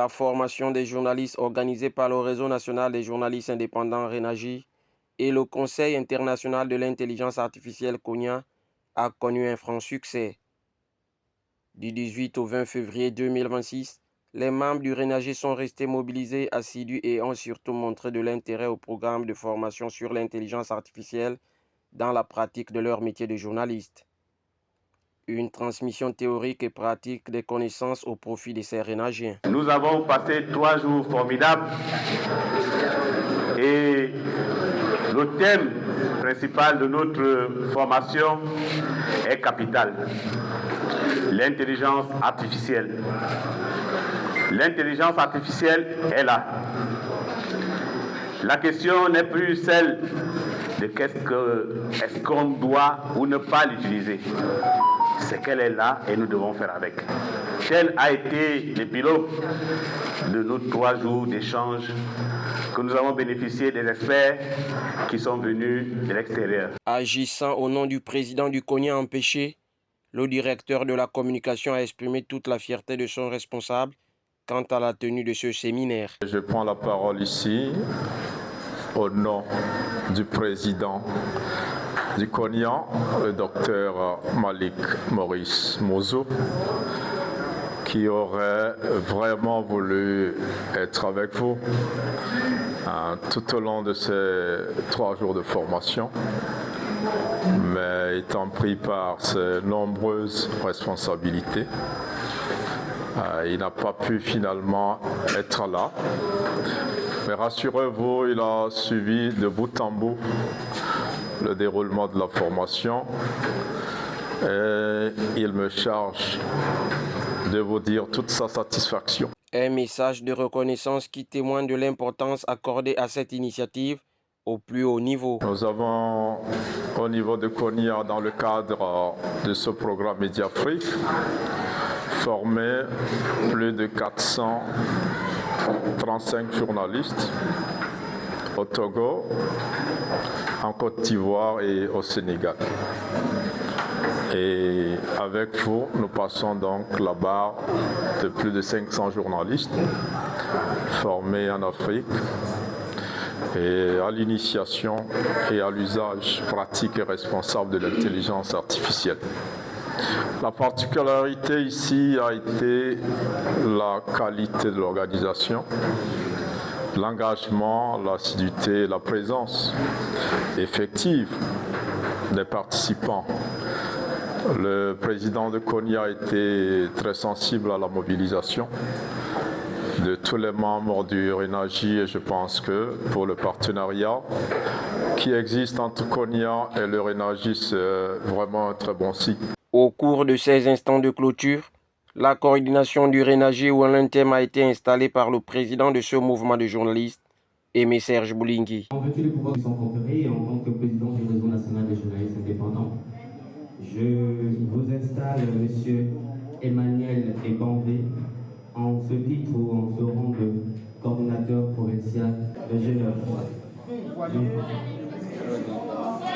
La formation des journalistes organisée par le Réseau national des journalistes indépendants RENAGI et le Conseil international de l'intelligence artificielle CONIA a connu un franc succès. Du 18 au 20 février 2026, les membres du RENAGI sont restés mobilisés, assidus et ont surtout montré de l'intérêt au programme de formation sur l'intelligence artificielle dans la pratique de leur métier de journaliste. Une transmission théorique et pratique des connaissances au profit de ces RENAGiens. Nous avons passé 3 jours formidables et le thème principal de notre formation est capital, l'intelligence artificielle. L'intelligence artificielle est là. La question n'est plus celle de est-ce qu'on doit ou ne pas l'utiliser. C'est qu'elle est là et nous devons faire avec. Tel a été l'épilogue de nos 3 jours d'échange que nous avons bénéficié des experts qui sont venus de l'extérieur. Agissant au nom du président du CONIA empêché, le directeur de la communication a exprimé toute la fierté de son responsable quant à la tenue de ce séminaire. Je prends la parole ici au nom du président du CONIA, le docteur Malik Maurice Mozo, qui aurait vraiment voulu être avec vous tout au long de ces 3 jours de formation, mais étant pris par ses nombreuses responsabilités, il n'a pas pu finalement être là. Mais rassurez-vous, il a suivi de bout en bout le déroulement de la formation et il me charge de vous dire toute sa satisfaction. Un message de reconnaissance qui témoigne de l'importance accordée à cette initiative au plus haut niveau. Nous avons au niveau de CONIA, dans le cadre de ce programme Mediafrique, formé plus de 435 journalistes au Togo, en Côte d'Ivoire et au Sénégal. Et avec vous, nous passons donc la barre de plus de 500 journalistes formés en Afrique et à l'initiation et à l'usage pratique et responsable de l'intelligence artificielle. La particularité ici a été la qualité de l'organisation, l'engagement, l'assiduité, la présence effective des participants. Le président de CONIA a été très sensible à la mobilisation de tous les membres du RENAGI et je pense que pour le partenariat qui existe entre CONIA et le RENAGI, c'est vraiment un très bon signe. Au cours de ces instants de clôture, la coordination du RENAGI où un thème a été installé par le président de ce mouvement de journalistes, Aimé Serge Boulingui. En vertu du pouvoir qui sont conférés et en tant que président du Réseau national des journalistes indépendants, je vous installe M. Emmanuel Ebamvé en ce titre ou en ce rang de coordinateur provincial de Genève.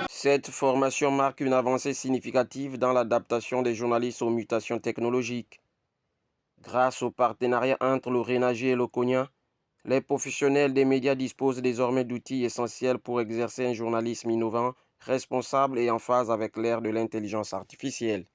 Cette formation marque une avancée significative dans l'adaptation des journalistes aux mutations technologiques. Grâce au partenariat entre le RENAGI et le CONIA, les professionnels des médias disposent désormais d'outils essentiels pour exercer un journalisme innovant, responsable et en phase avec l'ère de l'intelligence artificielle.